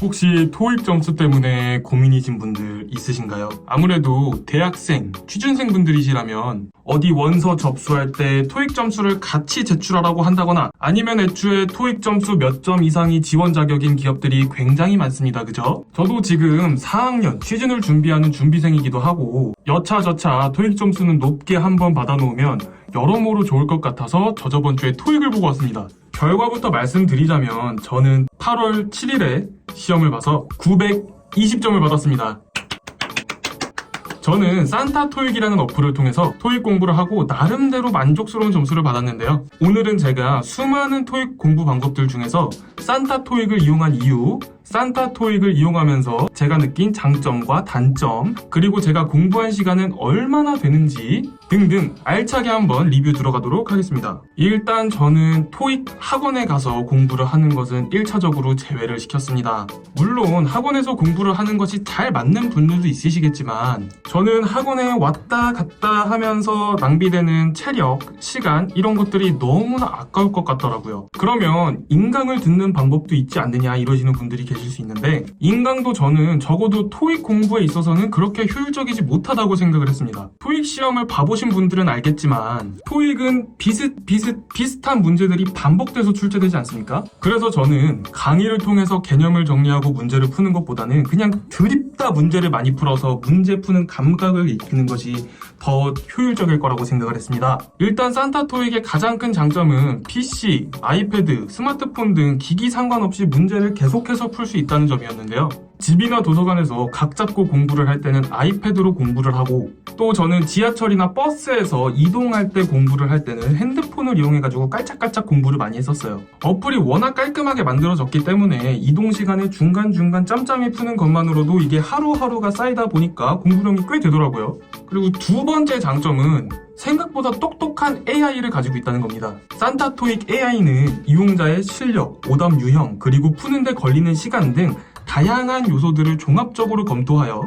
혹시 토익 점수 때문에 고민이신 분들 있으신가요? 아무래도 대학생, 취준생 분들이시라면 어디 원서 접수할 때 토익 점수를 같이 제출하라고 한다거나 아니면 애초에 토익 점수 몇 점 이상이 지원 자격인 기업들이 굉장히 많습니다. 그죠? 저도 지금 4학년 취준을 준비하는 준비생이기도 하고 여차저차 토익 점수는 높게 한번 받아놓으면 여러모로 좋을 것 같아서 저번 주에 토익을 보고 왔습니다. 결과부터 말씀드리자면 저는 8월 7일에 시험을 봐서 920점을 받았습니다. 저는 산타 토익이라는 어플을 통해서 토익 공부를 하고 나름대로 만족스러운 점수를 받았는데요. 오늘은 제가 수많은 토익 공부 방법들 중에서 산타 토익을 이용한 이유, 산타 토익을 이용하면서 제가 느낀 장점과 단점, 그리고 제가 공부한 시간은 얼마나 되는지 등등 알차게 한번 리뷰 들어가도록 하겠습니다. 일단 저는 토익 학원에 가서 공부를 하는 것은 1차적으로 제외를 시켰습니다. 물론 학원에서 공부를 하는 것이 잘 맞는 분들도 있으시겠지만 저는 학원에 왔다 갔다 하면서 낭비되는 체력, 시간 이런 것들이 너무나 아까울 것 같더라고요. 그러면 인강을 듣는 방법도 있지 않느냐 이러시는 분들이 계실 수 있는데 인강도 저는 적어도 토익 공부에 있어서는 그렇게 효율적이지 못하다고 생각을 했습니다. 토익 시험을 봐보신 분들은 알겠지만 토익은 비슷한 문제들이 반복돼서 출제되지 않습니까? 그래서 저는 강의를 통해서 개념을 정리하고 문제를 푸는 것보다는 그냥 드립다 문제를 많이 풀어서 문제 푸는 감각을 익히는 것이 더 효율적일 거라고 생각을 했습니다. 일단 산타 토익의 가장 큰 장점은 PC, 아이패드, 스마트폰 등 기기 상관없이 문제를 계속해서 풀 수 있다는 점이었는데요. 집이나 도서관에서 각 잡고 공부를 할 때는 아이패드로 공부를 하고 또 저는 지하철이나 버스에서 이동할 때 공부를 할 때는 핸드폰을 이용해가지고 깔짝깔짝 공부를 많이 했었어요. 어플이 워낙 깔끔하게 만들어졌기 때문에 이동 시간에 중간중간 짬짬이 푸는 것만으로도 이게 하루하루가 쌓이다 보니까 공부량이 꽤 되더라고요. 그리고 두 번째 장점은 생각보다 똑똑한 AI를 가지고 있다는 겁니다. 산타 토익 AI는 이용자의 실력, 오답 유형, 그리고 푸는데 걸리는 시간 등 다양한 요소들을 종합적으로 검토하여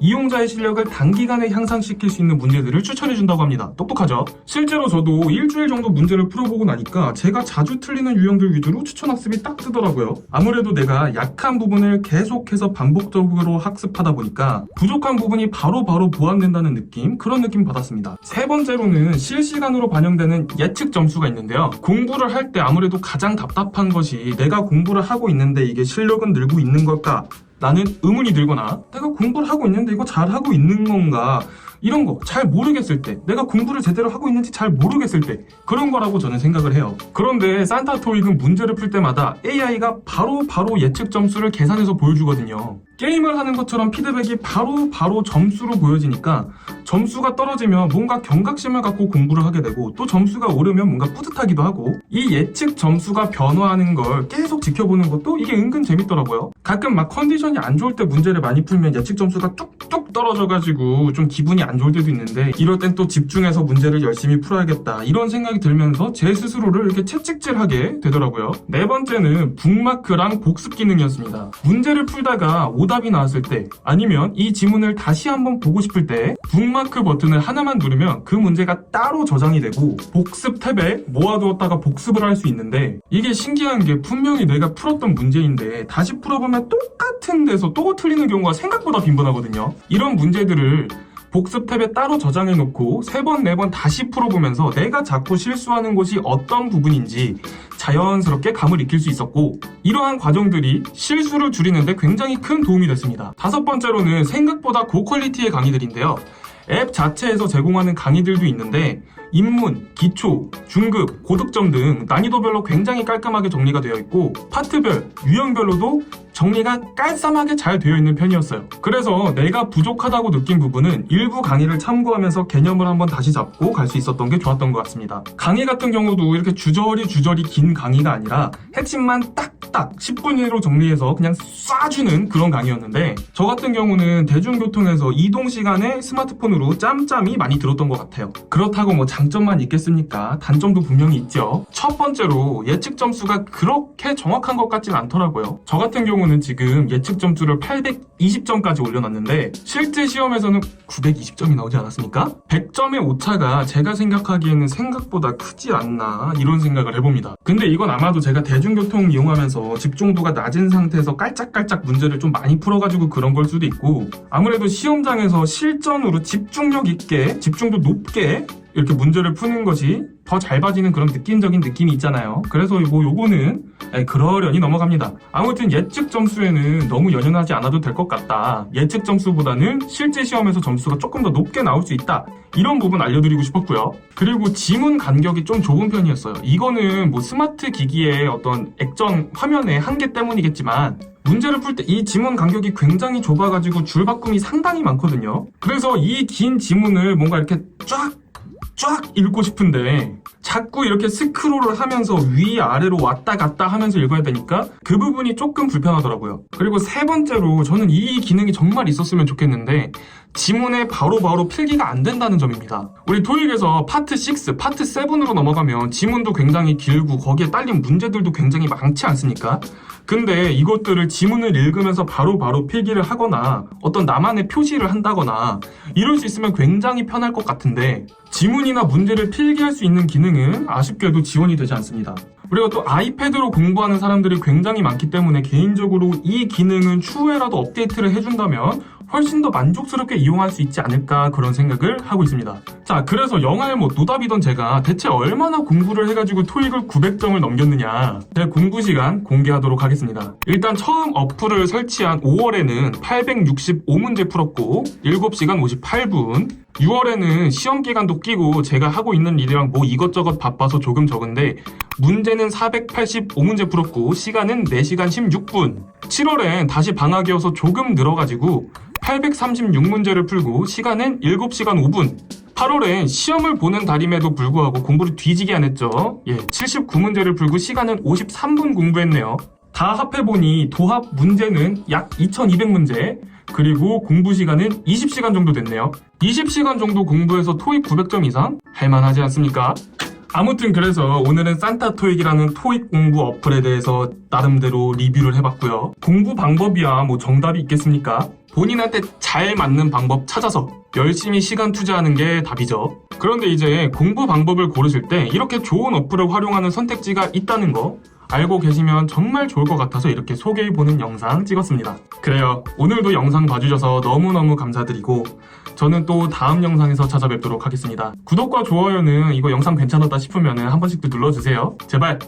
이용자의 실력을 단기간에 향상시킬 수 있는 문제들을 추천해준다고 합니다. 똑똑하죠? 실제로 저도 일주일 정도 문제를 풀어보고 나니까 제가 자주 틀리는 유형들 위주로 추천학습이 딱 뜨더라고요. 아무래도 내가 약한 부분을 계속해서 반복적으로 학습하다 보니까 부족한 부분이 바로바로 보완된다는 느낌? 그런 느낌 받았습니다. 세 번째로는 실시간으로 반영되는 예측 점수가 있는데요. 공부를 할 때 아무래도 가장 답답한 것이 내가 공부를 하고 있는데 이게 실력은 늘고 있는 걸까? 나는 의문이 들거나 내가 공부를 하고 있는데 이거 잘하고 있는 건가 이런 거 잘 모르겠을 때 내가 공부를 제대로 하고 있는지 잘 모르겠을 때 그런 거라고 저는 생각을 해요. 그런데 산타 토익은 문제를 풀 때마다 AI가 바로 예측 점수를 계산해서 보여주거든요. 게임을 하는 것처럼 피드백이 바로 점수로 보여지니까 점수가 떨어지면 뭔가 경각심을 갖고 공부를 하게 되고 또 점수가 오르면 뭔가 뿌듯하기도 하고 이 예측 점수가 변화하는 걸 계속 지켜보는 것도 이게 은근 재밌더라고요. 가끔 막 컨디션이 안 좋을 때 문제를 많이 풀면 예측 점수가 뚝뚝 떨어져가지고 좀 기분이 안 좋을 때도 있는데 이럴 땐 또 집중해서 문제를 열심히 풀어야겠다 이런 생각이 들면서 제 스스로를 이렇게 채찍질하게 되더라고요. 네 번째는 북마크랑 복습 기능이었습니다. 문제를 풀다가 오답이 나왔을 때 아니면 이 지문을 다시 한번 보고 싶을 때 북마크 버튼을 하나만 누르면 그 문제가 따로 저장이 되고 복습 탭에 모아두었다가 복습을 할 수 있는데 이게 신기한 게 분명히 내가 풀었던 문제인데 다시 풀어보면 똑같은 데서 또 틀리는 경우가 생각보다 빈번하거든요. 이런 문제들을 복습 탭에 따로 저장해놓고 3번, 4번 다시 풀어보면서 내가 자꾸 실수하는 곳이 어떤 부분인지 자연스럽게 감을 익힐 수 있었고 이러한 과정들이 실수를 줄이는데 굉장히 큰 도움이 됐습니다. 다섯 번째로는 생각보다 고퀄리티의 강의들인데요. 앱 자체에서 제공하는 강의들도 있는데 입문, 기초, 중급, 고득점 등 난이도별로 굉장히 깔끔하게 정리가 되어 있고 파트별, 유형별로도 정리가 깔쌈하게 잘 되어 있는 편이었어요. 그래서 내가 부족하다고 느낀 부분은 일부 강의를 참고하면서 개념을 한번 다시 잡고 갈 수 있었던 게 좋았던 것 같습니다. 강의 같은 경우도 이렇게 주저리 긴 강의가 아니라 핵심만 딱딱 10분 이내로 정리해서 그냥 쏴주는 그런 강의였는데 저 같은 경우는 대중교통에서 이동 시간에 스마트폰으로 짬짬이 많이 들었던 것 같아요. 그렇다고 뭐 장점만 있겠습니까? 단점도 분명히 있죠. 첫 번째로 예측 점수가 그렇게 정확한 것 같진 않더라고요. 저 같은 경우는 경우는 지금 예측 점수를 820점까지 올려놨는데 실제 시험에서는 920점이 나오지 않았습니까? 100점의 오차가 제가 생각하기에는 생각보다 크지 않나 이런 생각을 해봅니다. 근데 이건 아마도 제가 대중교통 이용하면서 집중도가 낮은 상태에서 깔짝깔짝 문제를 좀 많이 풀어가지고 그런 걸 수도 있고, 아무래도 시험장에서 실전으로 집중력 있게 집중도 높게 이렇게 문제를 푸는 것이 더 잘 봐지는 그런 느낌적인 느낌이 있잖아요. 그래서 요거는 그러려니 넘어갑니다. 아무튼 예측 점수에는 너무 연연하지 않아도 될 것 같다. 예측 점수보다는 실제 시험에서 점수가 조금 더 높게 나올 수 있다. 이런 부분 알려드리고 싶었고요. 그리고 지문 간격이 좀 좁은 편이었어요. 이거는 뭐 스마트 기기의 어떤 액정 화면의 한계 때문이겠지만 문제를 풀 때 이 지문 간격이 굉장히 좁아가지고 줄바꿈이 상당히 많거든요. 그래서 이 긴 지문을 뭔가 이렇게 쫙 읽고 싶은데 자꾸 이렇게 스크롤을 하면서 위아래로 왔다 갔다 하면서 읽어야 되니까 그 부분이 조금 불편하더라고요. 그리고 세 번째로 저는 이 기능이 정말 있었으면 좋겠는데 지문에 바로바로 필기가 안 된다는 점입니다. 우리 토익에서 파트 6, 파트 7으로 넘어가면 지문도 굉장히 길고 거기에 딸린 문제들도 굉장히 많지 않습니까? 근데 이것들을 지문을 읽으면서 바로바로 필기를 하거나 어떤 나만의 표시를 한다거나 이럴 수 있으면 굉장히 편할 것 같은데 지문이나 문제를 필기할 수 있는 기능은 아쉽게도 지원이 되지 않습니다. 우리가 또 아이패드로 공부하는 사람들이 굉장히 많기 때문에 개인적으로 이 기능은 추후에라도 업데이트를 해준다면 훨씬 더 만족스럽게 이용할 수 있지 않을까 그런 생각을 하고 있습니다. 자, 그래서 영알못 노답이던 제가 대체 얼마나 공부를 해가지고 토익을 900점을 넘겼느냐, 제 공부 시간 공개하도록 하겠습니다. 일단 처음 어플을 설치한 5월에는 865문제 풀었고 7시간 58분, 6월에는 시험 기간도 끼고 제가 하고 있는 일이랑 뭐 이것저것 바빠서 조금 적은데 문제는 485문제 풀었고 시간은 4시간 16분, 7월엔 다시 방학이어서 조금 늘어가지고 836문제를 풀고 시간은 7시간 5분, 8월엔 시험을 보는 달임에도 불구하고 공부를 뒤지게 안 했죠. 79문제를 풀고 시간은 53분 공부했네요. 다 합해보니 도합 문제는 약 2200문제, 그리고 공부 시간은 20시간 정도 됐네요. 20시간 정도 공부해서 토익 900점 이상? 할만하지 않습니까? 아무튼 그래서 오늘은 산타 토익이라는 토익 공부 어플에 대해서 나름대로 리뷰를 해봤고요. 공부 방법이야 뭐 정답이 있겠습니까? 본인한테 잘 맞는 방법 찾아서 열심히 시간 투자하는 게 답이죠. 그런데 이제 공부 방법을 고르실 때 이렇게 좋은 어플을 활용하는 선택지가 있다는 거 알고 계시면 정말 좋을 것 같아서 이렇게 소개해보는 영상 찍었습니다. 그래요, 오늘도 영상 봐주셔서 너무너무 감사드리고 저는 또 다음 영상에서 찾아뵙도록 하겠습니다. 구독과 좋아요는 이거 영상 괜찮았다 싶으면 한 번씩 또 눌러주세요. 제발